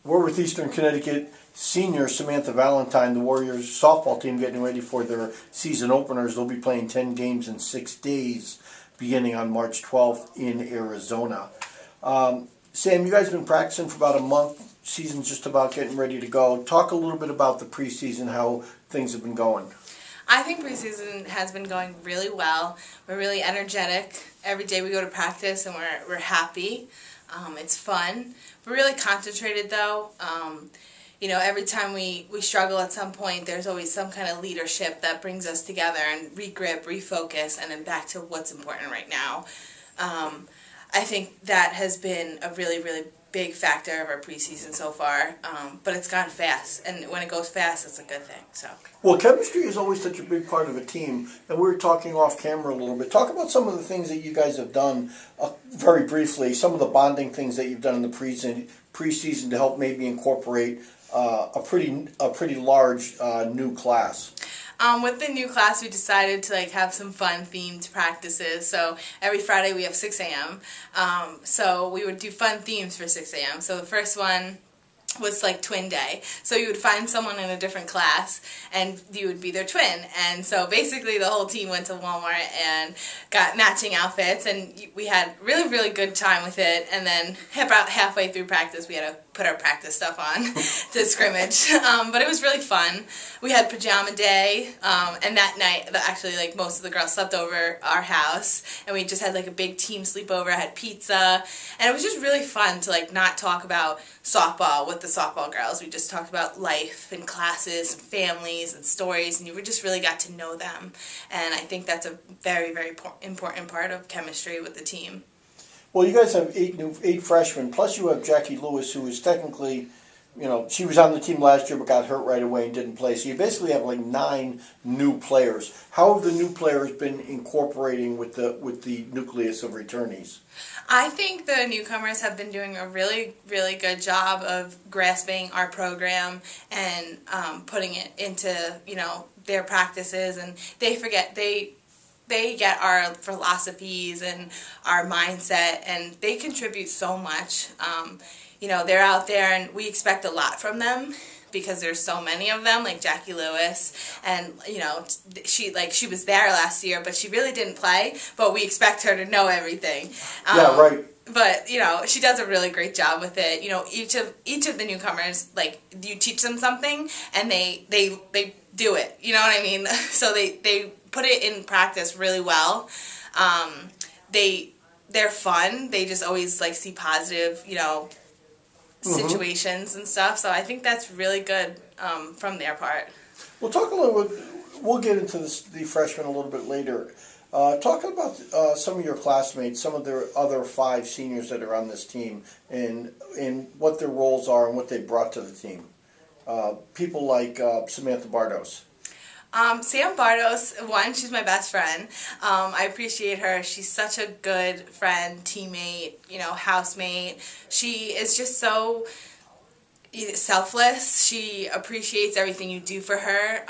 We're with Eastern Connecticut senior Samantha Valentine, the Warriors softball team, getting ready for their season openers. They'll be playing 10 games in 6 days, beginning on March 12th in Arizona. Sam, you guys have been practicing for about a month. Season's just about getting ready to go. Talk a little bit about the preseason, how things have been going. I think preseason has been going really well. We're really energetic. Every day we go to practice and we're happy. It's fun. We're really concentrated though. Every time we struggle at some point, there's always some kind of leadership that brings us together and regrip, refocus, and then back to what's important right now. I think that has been a really, really big factor of our preseason so far, but it's gone fast, and when it goes fast, it's a good thing. So. Well, chemistry is always such a big part of a team, and we were talking off camera a little bit. Talk about some of the things that you guys have done, very briefly, some of the bonding things that you've done in the preseason to help maybe incorporate a pretty large new class. With the new class, we decided to have some fun themed practices. So every Friday we have 6 a.m. So we would do fun themes for 6 a.m. So the first one was twin day. So you would find someone in a different class and you would be their twin. And so basically the whole team went to Walmart and got matching outfits, and we had really, really good time with it. And then about halfway through practice we had to put our practice stuff on to scrimmage. But it was really fun. We had pajama day, and that night actually most of the girls slept over our house, and we just had a big team sleepover, had pizza, and it was just really fun to not talk about softball with the softball girls. We just talked about life and classes and families and stories, and you just really got to know them. And I think that's a very, very important part of chemistry with the team. Well, you guys have 8 freshmen, plus you have Jackie Lewis, who is technically, she was on the team last year but got hurt right away and didn't play. So you basically have 9 new players. How have the new players been incorporating with the nucleus of returnees? I think the newcomers have been doing a really, really good job of grasping our program and putting it into, their practices, and they get our philosophies and our mindset, and they contribute so much. They're out there, and we expect a lot from them because there's so many of them, like Jackie Lewis, and she was there last year, but she really didn't play, but we expect her to know everything. Yeah, right. But she does a really great job with it. Each of the newcomers, you teach them something and they do it. You know what I mean? So they put it in practice really well. They're fun. They just always see positive, situations and stuff. So I think that's really good from their part. We'll talk a little bit. We'll get into the freshmen a little bit later. Talk about some of your classmates, some of the other 5 seniors that are on this team, and what their roles are and what they brought to the team. People like Samantha Bardos. Sam Bardos, she's my best friend. I appreciate her. She's such a good friend, teammate, housemate. She is just so selfless. She appreciates everything you do for her.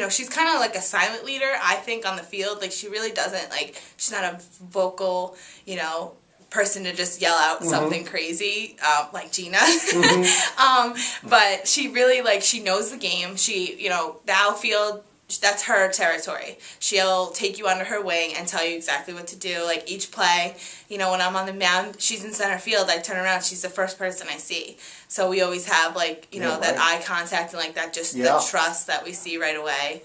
She's kind of like a silent leader, I think, on the field. She really doesn't, she's not a vocal, person to just yell out something crazy, like Gina. But she really, she knows the game. She, the outfield, that's her territory. She'll take you under her wing and tell you exactly what to do. Each play, when I'm on the mound, she's in center field, I turn around, she's the first person I see. So we always have, that eye contact and, that the trust that we see right away.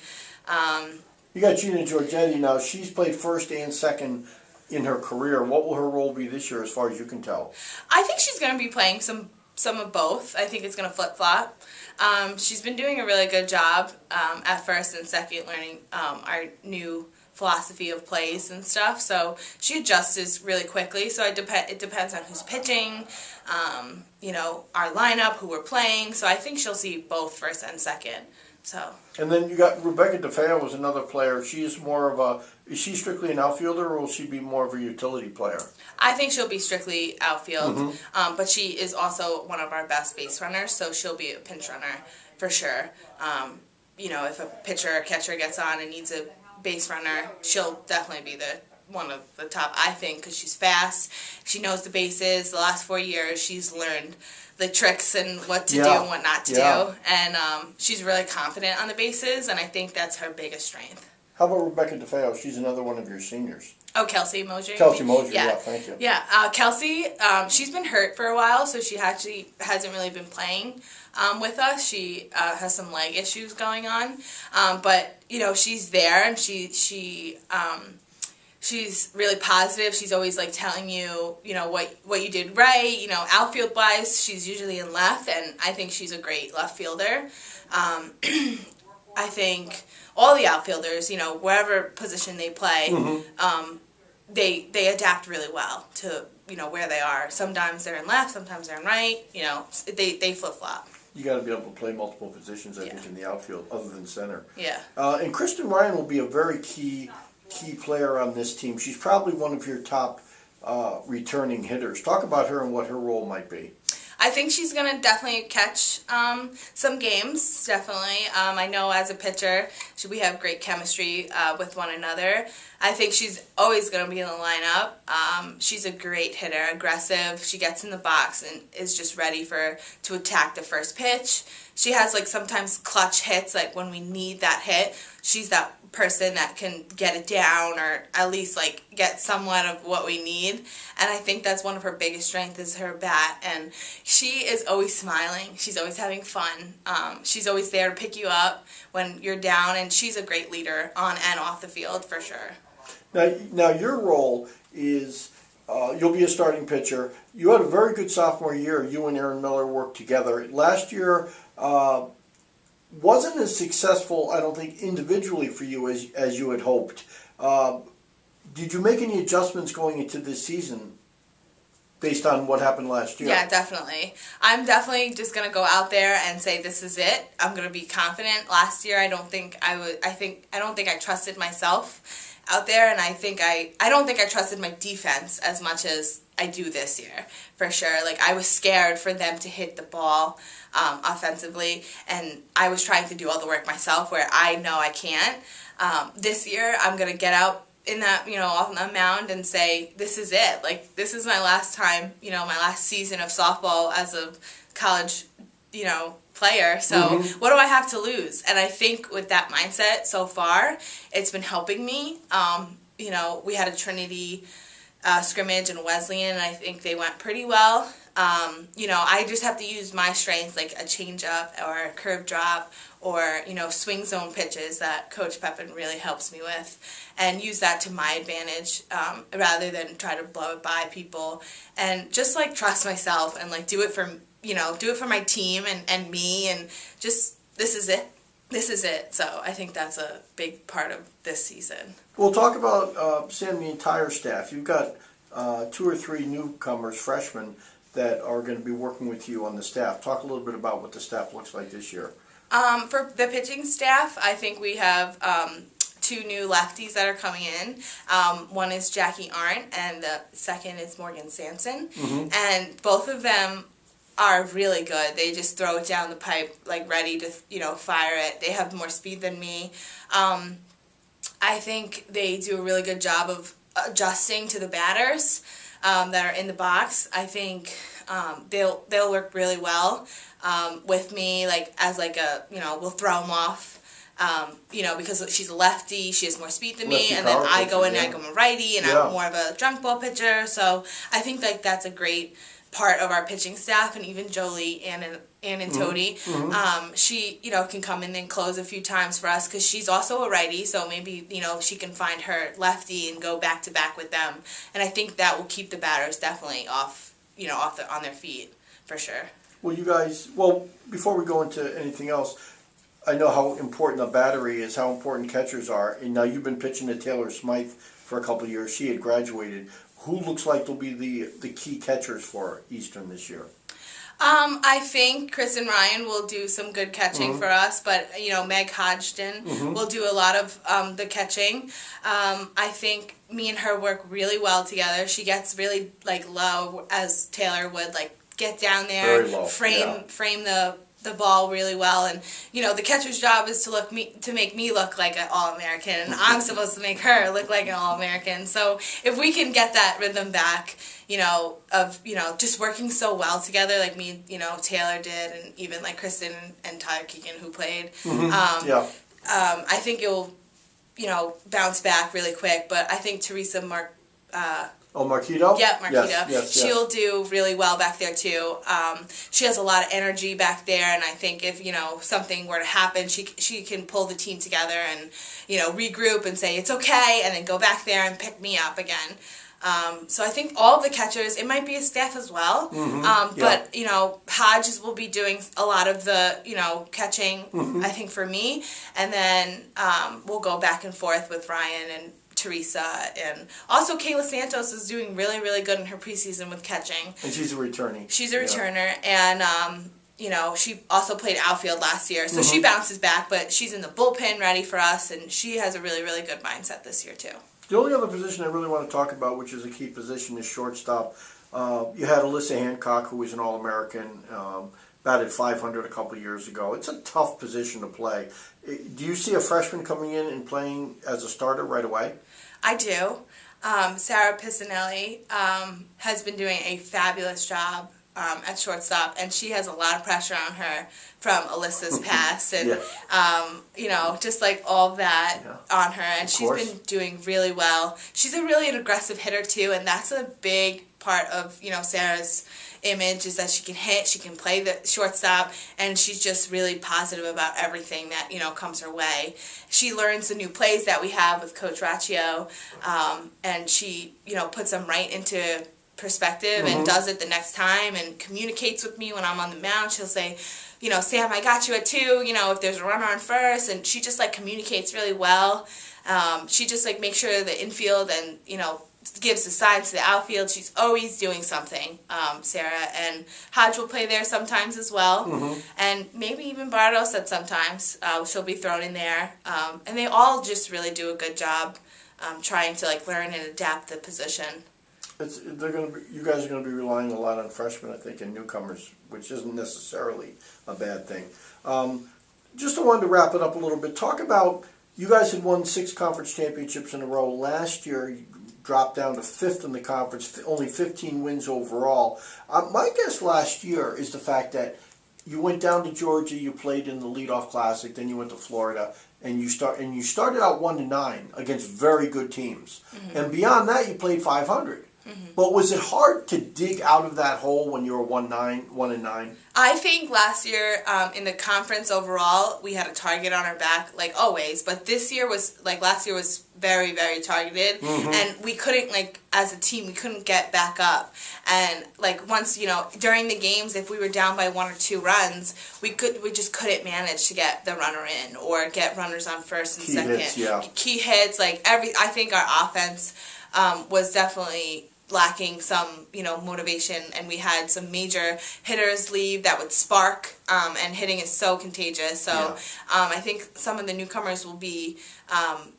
You got Gina Giorgetti now. She's played first and second in her career. What will her role be this year as far as you can tell? I think she's going to be playing some of both. I think it's going to flip-flop. She's been doing a really good job at first and second, learning our new philosophy of plays and stuff. So she adjusts really quickly. So it depends on who's pitching, our lineup, who we're playing. So I think she'll see both first and second. So. And then you got Rebecca DeFeo was another player. She is more of is she strictly an outfielder, or will she be more of a utility player? I think she'll be strictly outfield, but she is also one of our best base runners, so she'll be a pinch runner for sure. If a pitcher or catcher gets on and needs a base runner, she'll definitely be one of the top, I think, because she's fast. She knows the bases. The last 4 years, she's learned the tricks and what to do and what not to do. And she's really confident on the bases, and I think that's her biggest strength. How about Rebecca DeFeo? She's another one of your seniors. Oh, Kelsey Mosier. Kelsey Mosier, yeah, thank you. Yeah, Kelsey, she's been hurt for a while, so she actually hasn't really been playing with us. She has some leg issues going on, but you know, she's there, and she's really positive. She's always like telling you, you know, what you did right. You know, outfield wise, she's usually in left, and I think she's a great left fielder. I think all the outfielders, you know, wherever position they play, they adapt really well to, you know, where they are. Sometimes they're in left, sometimes they're in right. You know, they flip flop. You got to be able to play multiple positions, I think, in the outfield, other than center. Yeah. And Kristen Ryan will be a very key player on this team. She's probably one of your top returning hitters. Talk about her and what her role might be. I think she's going to definitely catch some games, definitely. I know as a pitcher, we have great chemistry with one another. I think she's always going to be in the lineup. She's a great hitter, aggressive. She gets in the box and is just ready to attack the first pitch. She has like sometimes clutch hits, like when we need that hit. She's that person that can get it down or at least like get somewhat of what we need. And I think that's one of her biggest strengths is her bat. And she is always smiling. She's always having fun. She's always there to pick you up when you're down. And she's a great leader on and off the field for sure. Now your role is you'll be a starting pitcher. You had a very good sophomore year. You and Aaron Miller worked together. Last year wasn't as successful, I don't think, individually for you as you had hoped. Did you make any adjustments going into this season based on what happened last year? Yeah, definitely. I'm definitely just going to go out there and say this is it. I'm going to be confident. Last year I don't think I trusted myself out there, and I don't think I trusted my defense as much as I do this year, for sure. Like, I was scared for them to hit the ball offensively, and I was trying to do all the work myself where I know I can't. This year, I'm going to get out in that, you know, off the mound and say, this is it. Like, this is my last time, you know, my last season of softball as a college, you know, player. So what do I have to lose? And I think with that mindset so far, it's been helping me. You know, we had a Trinity scrimmage and Wesleyan, and I think they went pretty well. You know, I just have to use my strengths, like a changeup or a curve drop or, you know, swing zone pitches that Coach Pepin really helps me with, and use that to my advantage rather than try to blow it by people, and just like trust myself and like do it for my team and me, and just this is it. So I think that's a big part of this season. We'll talk about Sam, the entire staff. You've got 2 or 3 newcomers, freshmen, that are going to be working with you on the staff. Talk a little bit about what the staff looks like this year. For the pitching staff, I think we have 2 new lefties that are coming in. One is Jackie Arndt, and the second is Morgan Sanson. And both of them are really good. They just throw it down the pipe, like ready to, you know, fire it. They have more speed than me. I think they do a really good job of adjusting to the batters that are in the box. I think they'll work really well with me, like as like a, you know, we'll throw them off. You know, because she's a lefty, she has more speed than me, and then I go in and I'm a righty, and I'm more of a junk ball pitcher. So I think like that's a great part of our pitching staff, and even Jolie and Tody. She, you know, can come in and close a few times for us because she's also a righty, so maybe, you know, she can find her lefty and go back to back with them. And I think that will keep the batters definitely off, you know, on their feet for sure. Well, you guys, before we go into anything else, I know how important a battery is, how important catchers are. And now you've been pitching to Taylor Smythe for a couple of years. She had graduated. Who looks like will be the key catchers for Eastern this year? I think Chris and Ryan will do some good catching for us, but, you know, Meg Hodgson will do a lot of the catching. I think me and her work really well together. She gets really, like, low, as Taylor would, like, get down there, frame the the ball really well, and the catcher's job is to make me look like an All-American, and I'm supposed to make her look like an All-American. So if we can get that rhythm back, of just working so well together, like me, Taylor did, and even like Kristen and Tyler Keegan who played. I think it'll bounce back really quick. But I think Teresa Marquito? Yeah, Marquito. Yes. She'll do really well back there too. She has a lot of energy back there, and I think if something were to happen, she can pull the team together and regroup and say it's okay, and then go back there and pick me up again. So I think all of the catchers, it might be a staff as well, but Hodges will be doing a lot of the catching. I think for me, and then we'll go back and forth with Ryan and Teresa, and also Kayla Santos is doing really, really good in her preseason with catching. And she's a returner. She's a returner, and she also played outfield last year, so she bounces back, but she's in the bullpen ready for us, and she has a really, really good mindset this year too. The only other position I really want to talk about, which is a key position, is shortstop. You had Alyssa Hancock, who was an All-American, batted .500 a couple of years ago. It's a tough position to play. Do you see a freshman coming in and playing as a starter right away? I do. Sarah Pisanelli has been doing a fabulous job at shortstop, and she has a lot of pressure on her from Alyssa's past, and just like all of that on her, and she's been doing really well. She's an aggressive hitter too, and that's a big part of Sarah's image, is that she can hit, she can play the shortstop, and she's just really positive about everything that comes her way. She learns the new plays that we have with Coach Raccio, and she puts them right into perspective and does it the next time, and communicates with me when I'm on the mound. She'll say, Sam, I got you at 2, if there's a runner on first, and she just communicates really well. She just makes sure the infield and gives the signs to the outfield. She's always doing something, Sarah, and Hodge will play there sometimes as well, and maybe even Bardos at sometimes. She'll be thrown in there, and they all just really do a good job trying to learn and adapt the position. You guys are going to be relying a lot on freshmen, I think, and newcomers, which isn't necessarily a bad thing. Just wanted to wrap it up a little bit. Talk about, you guys had won 6 conference championships in a row. Last year, you dropped down to 5th in the conference, only 15 wins overall. My guess last year is the fact that you went down to Georgia, you played in the leadoff classic, then you went to Florida, and you started out 1-9 against very good teams. And beyond that, you played .500. But was it hard to dig out of that hole when you were 1-9? I think last year in the conference overall, we had a target on our back, always. But this year was last year was very, very targeted, and we couldn't as a team we couldn't get back up. And once during the games, if we were down by 1 or 2 runs, we just couldn't manage to get the runner in or get runners on first and second. Key hits, I think our offense was definitely lacking some, motivation, and we had some major hitters leave that would spark, and hitting is so contagious. So I think some of the newcomers will be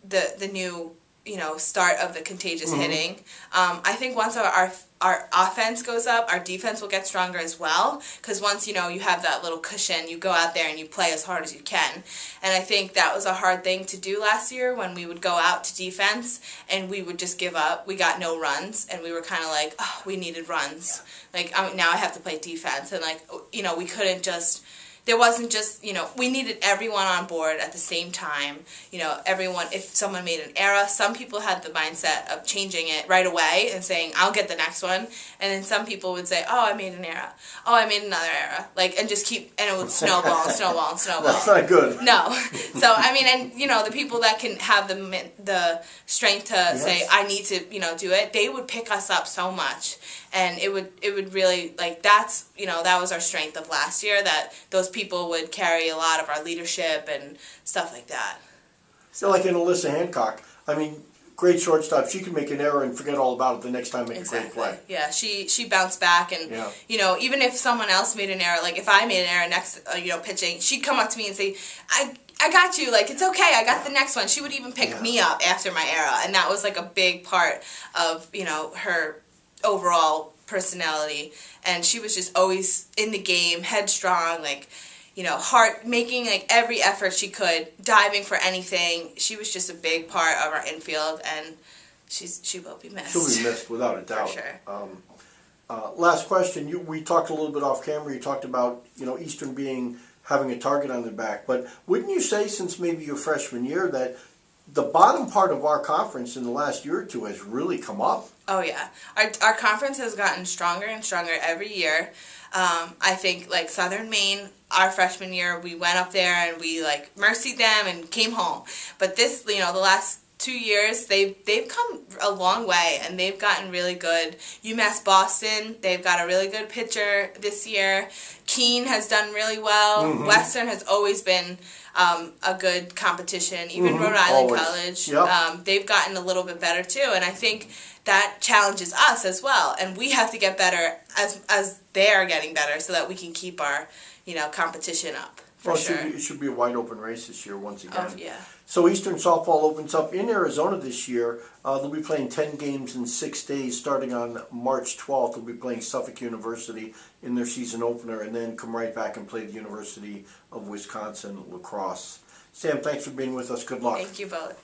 the new, start of the contagious hitting. I think once our offense goes up, our defense will get stronger as well, because once you have that little cushion, you go out there and you play as hard as you can. And I think that was a hard thing to do last year, when we would go out to defense and we would just give up. We got no runs, and we were kind of oh, we needed runs. Now I have to play defense, and we couldn't just. There wasn't just, we needed everyone on board at the same time. Everyone, if someone made an error, some people had the mindset of changing it right away and saying, I'll get the next one. And then some people would say, oh, I made an error. Oh, I made another error. And just keep, and it would snowball and snowball and snowball. That's not good. No. So, and, the people that can have the strength to say, I need to, do it, they would pick us up so much. And it would really, that's, that was our strength of last year, that those people would carry a lot of our leadership and stuff like that. So in Alyssa Hancock, great shortstop. She can make an error and forget all about it the next time, make a great play. Yeah, she bounced back, and even if someone else made an error, if I made an error next, pitching, she'd come up to me and say, I got you, it's okay, I got the next one. She would even pick me up after my error, and that was a big part of, her overall personality. And she was just always in the game, headstrong, making like every effort she could, diving for anything. She was just a big part of our infield, and she will be missed. She'll be missed without a doubt. For sure. Last question. We talked a little bit off camera. You talked about Eastern having a target on their back, but wouldn't you say, since maybe your freshman year, that the bottom part of our conference in the last year or two has really come up? Oh yeah, our conference has gotten stronger and stronger every year. I think like Southern Maine, our freshman year, we went up there and we like mercied them and came home. But this, the last 2 years, they've come a long way, and they've gotten really good. UMass Boston, they've got a really good pitcher this year. Keene has done really well. Mm-hmm. Western has always been a good competition. Even Rhode Island College, they've gotten a little bit better too. And I think that challenges us as well. And we have to get better as they are getting better, so that we can keep our competition up. It should be a wide open race this year once again. Oh, yeah. So Eastern Softball opens up in Arizona this year. They'll be playing 10 games in 6 days starting on March 12th. They'll be playing Suffolk University in their season opener, and then come right back and play the University of Wisconsin lacrosse. Sam, thanks for being with us. Good luck. Thank you both.